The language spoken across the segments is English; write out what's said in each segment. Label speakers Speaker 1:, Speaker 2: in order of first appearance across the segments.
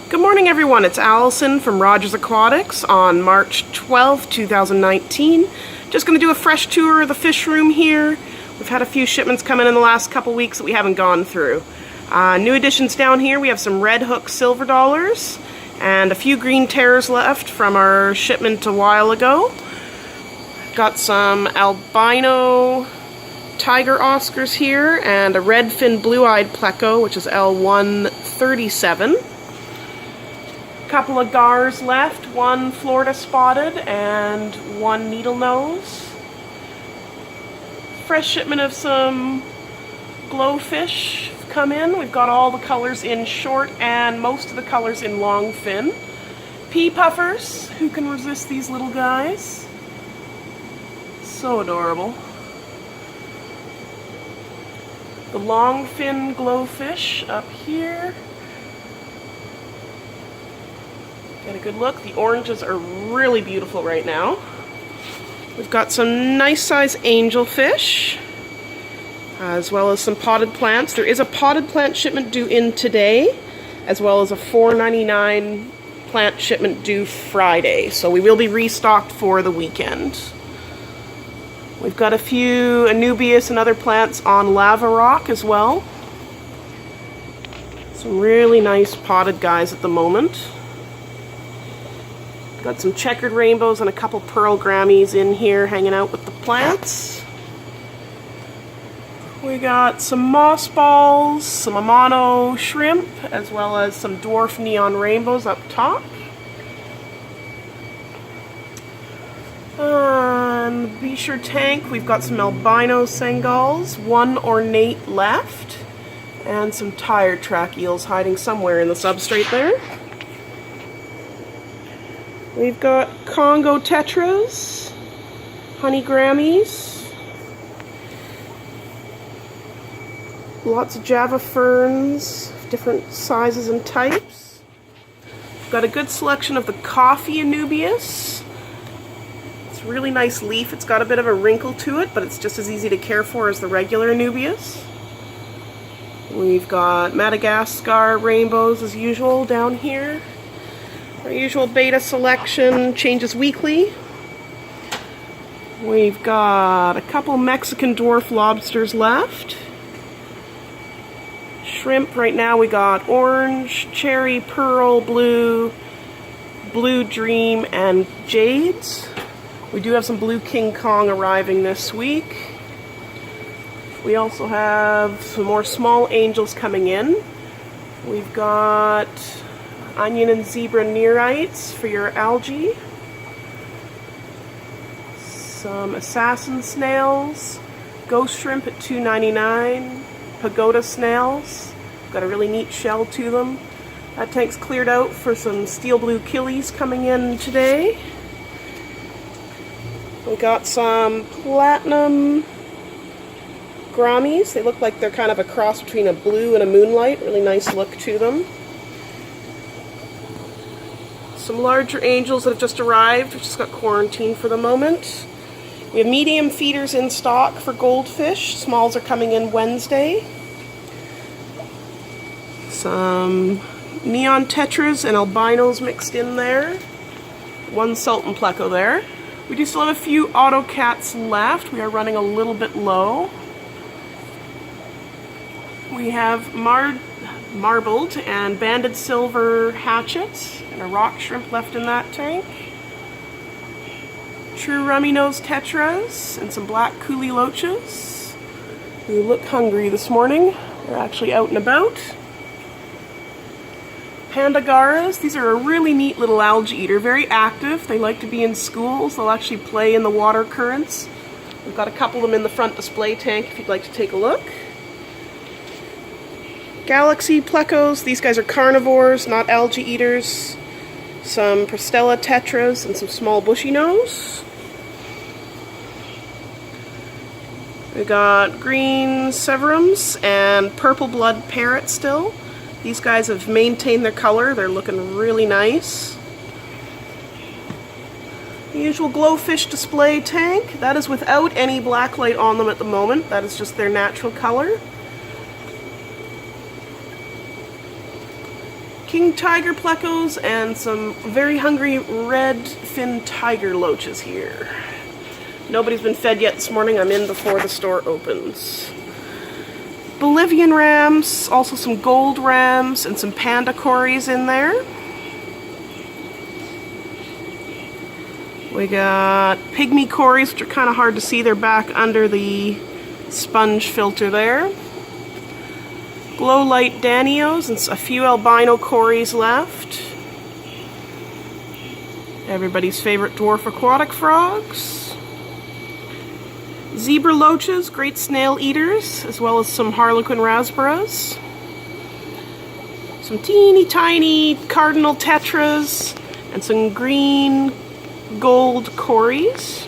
Speaker 1: Good morning, everyone. It's Allison from Rogers Aquatics on March 12th, 2019. Just going to do a fresh tour of the fish room here. We've had a few shipments come in the last couple weeks that we haven't gone through. New additions down here, we have some red hook silver dollars and a few green terrors left from our shipment a while ago. Got some albino tiger oscars here and a redfin blue-eyed pleco, which is L137. Couple of gars left, one Florida spotted and one needle nose. Fresh shipment of some glowfish come in. We've got all the colors in short and most of the colors in long fin. Pea puffers, who can resist these little guys? So adorable. The long fin glowfish up here. Get a good look. The oranges are really beautiful right now. We've got some nice size angelfish, as well as some potted plants. There is a potted plant shipment due in today, as well as a $4.99 plant shipment due Friday. So we will be restocked for the weekend. We've got a few anubias and other plants on lava rock as well. Some really nice potted guys at the moment. Got some checkered rainbows and a couple pearl grammies in here hanging out with the plants. We got some moss balls, some Amano shrimp, as well as some dwarf neon rainbows up top. On the Beecher tank, we've got some albino sengulls, one ornate left, and some tire track eels hiding somewhere in the substrate there. We've got Congo tetras, honey grammies, lots of Java ferns, different sizes and types. We've got a good selection of the coffee anubias. It's a really nice leaf. It's got a bit of a wrinkle to it, but it's just as easy to care for as the regular anubias. We've got Madagascar rainbows as usual down here. Our usual beta selection changes weekly. We've got a couple Mexican dwarf lobsters left. Shrimp right now we got orange, cherry, pearl, blue, blue dream, and jades. We do have some blue King Kong arriving this week. We also have some more small angels coming in. We've got onion and zebra nereids for your algae. Some assassin snails. Ghost shrimp at $2.99. Pagoda snails. Got a really neat shell to them. That tank's cleared out for some steel blue killies coming in today. We got some platinum grammies. They look like they're kind of a cross between a blue and a moonlight. Really nice look to them. Some larger angels that have just arrived. We've just got quarantined for the moment. We have medium feeders in stock for goldfish. Smalls are coming in Wednesday. Some neon tetras and albinos mixed in there. One sultan pleco there. We do still have a few autocats left. We are running a little bit low. We have marbled and banded silver hatchets and a rock shrimp left in that tank. True rummy nose tetras and some black coolie loaches who look hungry this morning. They're actually out and about. Pandagaras, these are a really neat little algae eater, very active. They like to be in schools. They'll actually play in the water currents. We've got a couple of them in the front display tank if you'd like to take a look. Galaxy plecos, these guys are carnivores, not algae eaters. Some Prestella tetras and some small bushy nose. We got green severums and purple blood parrot still. These guys have maintained their color. They're looking really nice. The usual glowfish display tank. That is without any black light on them at the moment. That is just their natural color. king tiger plecos and some very hungry red fin tiger loaches here. Nobody's been fed yet this morning. I'm in before the store opens. Bolivian rams, also some gold rams, and some panda cories in there. We got pygmy cories, which are kind of hard to see. They're back under the sponge filter there. Glow light danios and a few albino cories left. Everybody's favorite dwarf aquatic frogs. Zebra loaches, great snail eaters, as well as some harlequin raspberries. Some teeny tiny cardinal tetras and some green gold cories.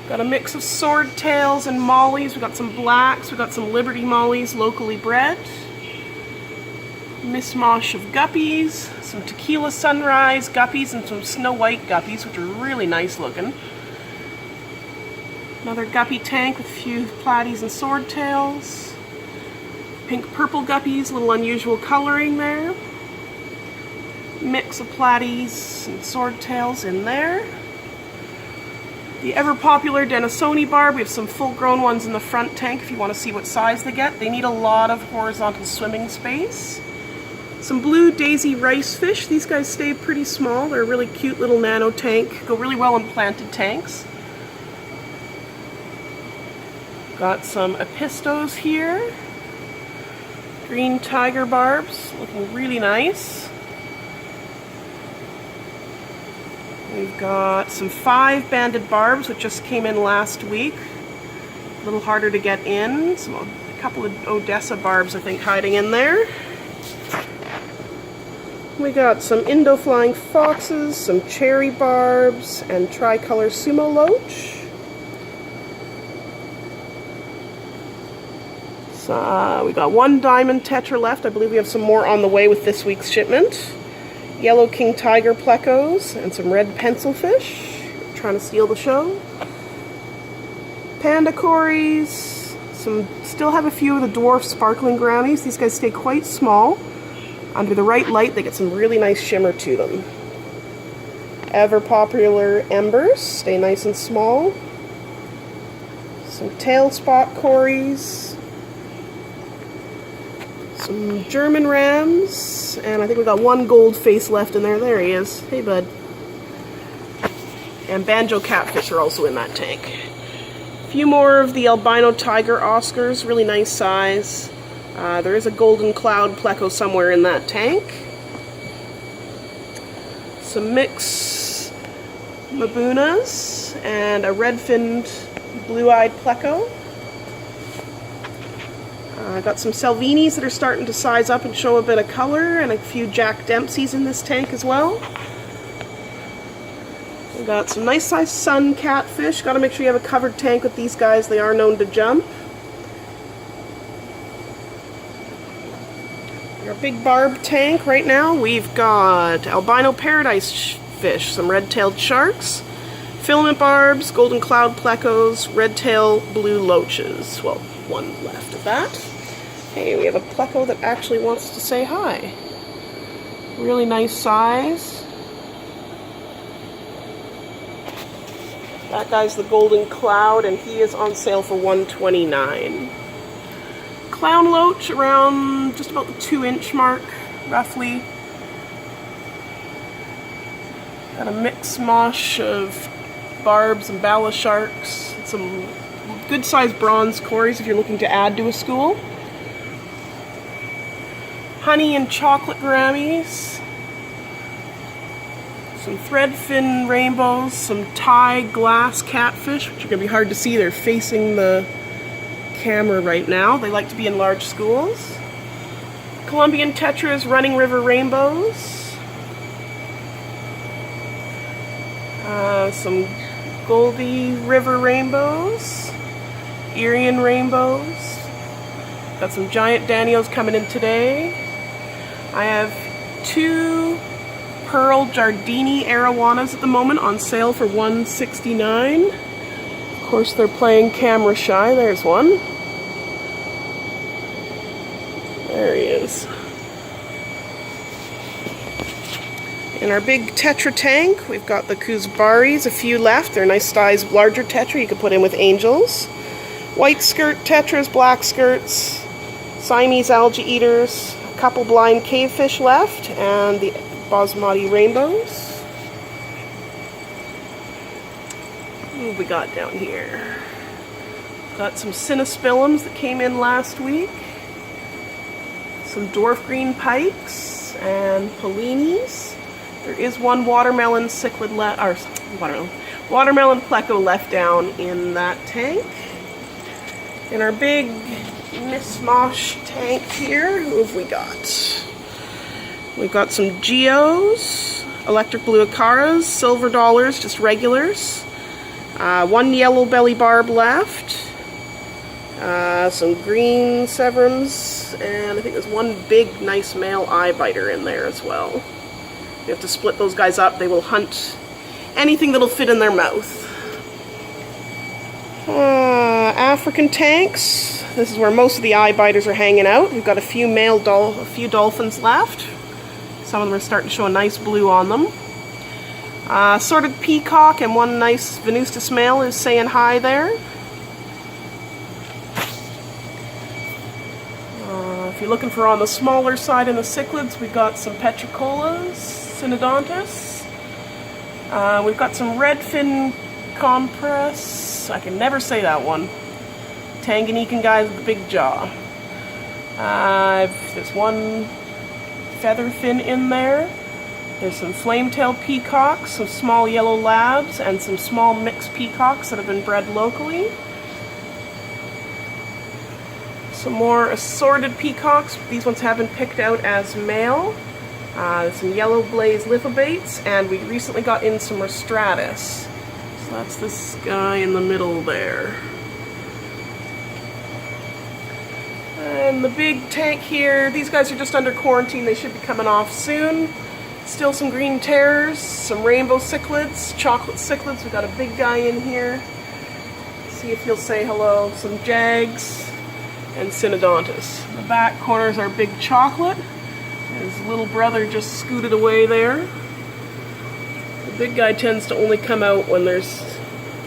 Speaker 1: Got a mix of swordtails and mollies. We got some blacks, we got some Liberty mollies locally bred. Mishmash of guppies, some tequila sunrise guppies and some snow white guppies, which are really nice looking. Another guppy tank with a few platies and swordtails. Pink purple guppies, a little unusual coloring there. Mix of platies and swordtails in there. The ever popular Denisoni barb. We have some full-grown ones in the front tank if you want to see what size they get. They need a lot of horizontal swimming space. Some blue daisy rice fish. These guys stay pretty small. They're a really cute little nano tank. Go really well in planted tanks. Got some epistos here. Green tiger barbs, looking really nice. We've got some 5 banded barbs, which just came in last week. A little harder to get in. A couple of Odessa barbs, I think, hiding in there. We got some Indo-flying foxes, some cherry barbs, and tricolor sumo loach. So we got 1 diamond tetra left. I believe we have some more on the way with this week's shipment. Yellow king tiger plecos and some red pencilfish. Trying to steal the show. Panda cories. Still have a few of the dwarf sparkling grammies. These guys stay quite small. Under the right light, they get some really nice shimmer to them. Ever popular embers stay nice and small. Some tail spot cories. Some German rams, and I think we got 1 gold face left in there. There he is. Hey, bud. And banjo catfish are also in that tank. A few more of the albino tiger Oscars, really nice size. There is a golden cloud pleco somewhere in that tank. Some mixed mabunas and a red-finned blue-eyed pleco. I got some Salvinis that are starting to size up and show a bit of color, and a few Jack Dempseys in this tank as well. We got some nice sized sun catfish. Got to make sure you have a covered tank with these guys. They are known to jump. Our big barb tank right now, we've got albino paradise fish, some red-tailed sharks, filament barbs, golden cloud plecos, red-tail blue loaches. Well, 1 left of that. Hey, we have a pleco that actually wants to say hi. Really nice size. That guy's the golden cloud, and he is on sale for $129. Clown loach around just about the 2-inch mark, roughly. Got a mixed mosh of barbs and bala sharks. Some good sized bronze cories if you're looking to add to a school. Honey and chocolate grammies. Some threadfin rainbows, some Thai glass catfish, which are going to be hard to see. They're facing the camera right now. They like to be in large schools. Colombian tetras, running river rainbows. Some Goldie river rainbows. Irian rainbows. Got some giant Daniels coming in today. I have 2 pearl Giardini arowanas at the moment on sale for $169. Of course, they're playing camera shy. There's one. There he is. In our big Tetra tank, we've got the Kuzbaris, a few left. They're nice size, larger Tetra you could put in with angels. White skirt Tetras, black skirts, Siamese algae eaters, a couple blind cavefish left, and the basmati rainbows. What have we got down here? Got some Cynospilums that came in last week. Some dwarf green pikes and Polinis. There is one watermelon cichlid left, or watermelon pleco left down in that tank. In our big mishmash tank here, who have we got? We've got some Geos, electric blue Acaras, silver dollars, just regulars. One yellow belly barb left. Some green Severums, and I think there's one big nice male eye biter in there as well. You have to split those guys up. They will hunt anything that'll fit in their mouth. African tanks. This is where most of the eye biters are hanging out. We've got a few dolphins left. Some of them are starting to show a nice blue on them. Sorted peacock and one nice Venustus male is saying hi there. If you're looking for on the smaller side in the cichlids, we've got some Petricolas, Synodontus. We've got some redfin compress. I can never say that one. Tanganyikan guys with the big jaw. There's one featherfin in there. There's some flametail peacocks, some small yellow labs, and some small mixed peacocks that have been bred locally. Some more assorted peacocks. These ones have been picked out as male. Some yellow blaze lithobates, and we recently got in some Rostratus. So that's this guy in the middle there. And the big tank here, these guys are just under quarantine. They should be coming off soon. Still some green terrors, some rainbow cichlids, chocolate cichlids. We've got a big guy in here. See if he'll say hello. Some jags and Synodontus. In the back corner is our big chocolate. His little brother just scooted away there. The big guy tends to only come out when there's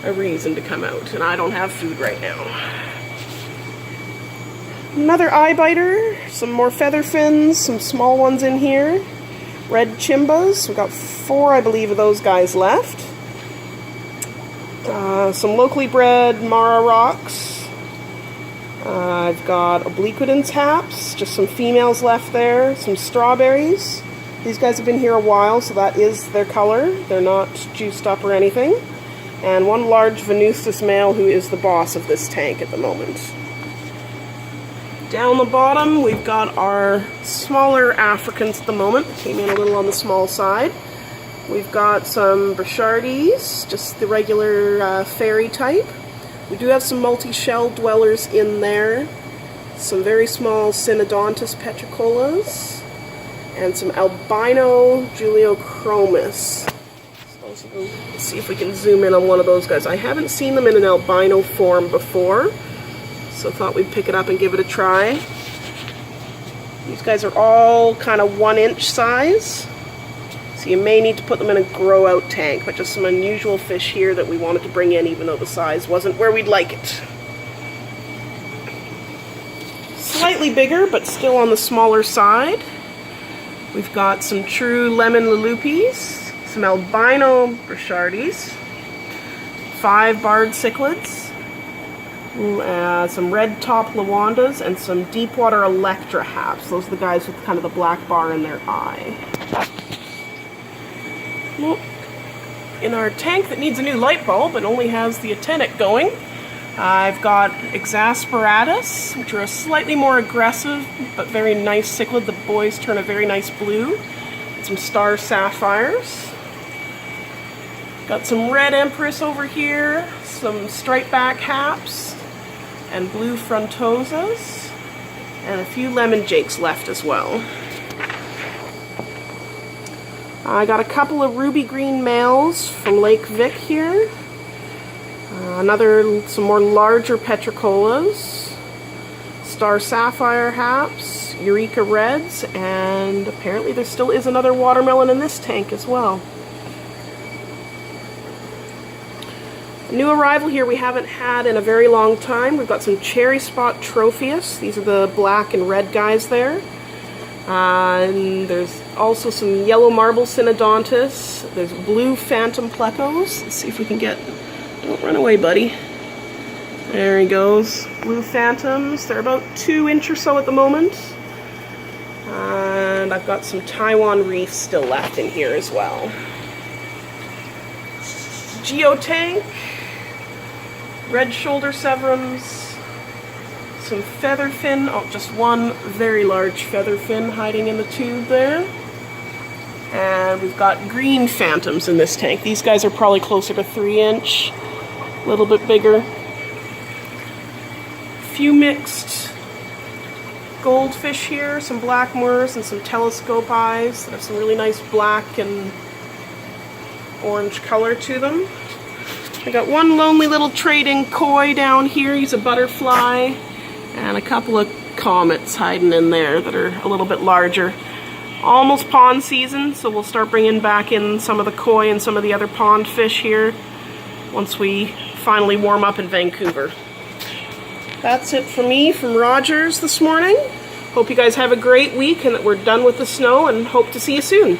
Speaker 1: a reason to come out, and I don't have food right now. Another eye biter, some more feather fins, some small ones in here. Red chimbas, we've got 4, I believe, of those guys left. Some locally bred Mara rocks. I've got obliquidans haps, just some females left there, some strawberries. These guys have been here a while, so that is their color. They're not juiced up or anything. And one large Venustus male who is the boss of this tank at the moment. Down the bottom, we've got our smaller Africans at the moment. Came in a little on the small side. We've got some Burchardes, just the regular fairy type. We do have some multi-shell dwellers in there, some very small Synodontus petricolas, and some albino Juliochromis. So let's see if we can zoom in on one of those guys. I haven't seen them in an albino form before, so I thought we'd pick it up and give it a try. These guys are all kind of 1-inch size. So you may need to put them in a grow-out tank, but just some unusual fish here that we wanted to bring in even though the size wasn't where we'd like it. Slightly bigger, but still on the smaller side. We've got some true lemon lulupis, some albino Burchardes, 5 barred cichlids, some red top lawandas, and some deepwater electra haps. Those are the guys with kind of the black bar in their eye. In our tank that needs a new light bulb and only has the actinic going, I've got Exasperatus, which are a slightly more aggressive but very nice cichlid. The boys turn a very nice blue. And some star sapphires. Got some red empress over here, some striped back haps, and blue frontosas, and a few lemon jakes left as well. I got a couple of ruby green males from Lake Vic here. Some more larger petricolas. Star Sapphire Haps, Eureka Reds, and apparently there still is another watermelon in this tank as well. A new arrival here we haven't had in a very long time. We've got some Cherry Spot Tropheus. These are the black and red guys there. And there's also some Yellow Marble Synodontis. There's Blue Phantom Plecos. Let's see if we can get... Don't run away, buddy. There he goes. Blue Phantoms. They're about 2 inch or so at the moment. And I've got some Taiwan Reefs still left in here as well. Geotank. Red Shoulder Severums, some Featherfin, oh, just one very large Featherfin hiding in the tube there. And we've got Green Phantoms in this tank. These guys are probably closer to 3 inch, a little bit bigger. A few mixed goldfish here, some Blackmoors and some Telescope Eyes that have some really nice black and orange color to them. I got one lonely little trading koi down here. He's a butterfly, and a couple of comets hiding in there that are a little bit larger. Almost pond season, so we'll start bringing back in some of the koi and some of the other pond fish here once we finally warm up in Vancouver. That's it for me from Rogers this morning. Hope you guys have a great week and that we're done with the snow, and hope to see you soon.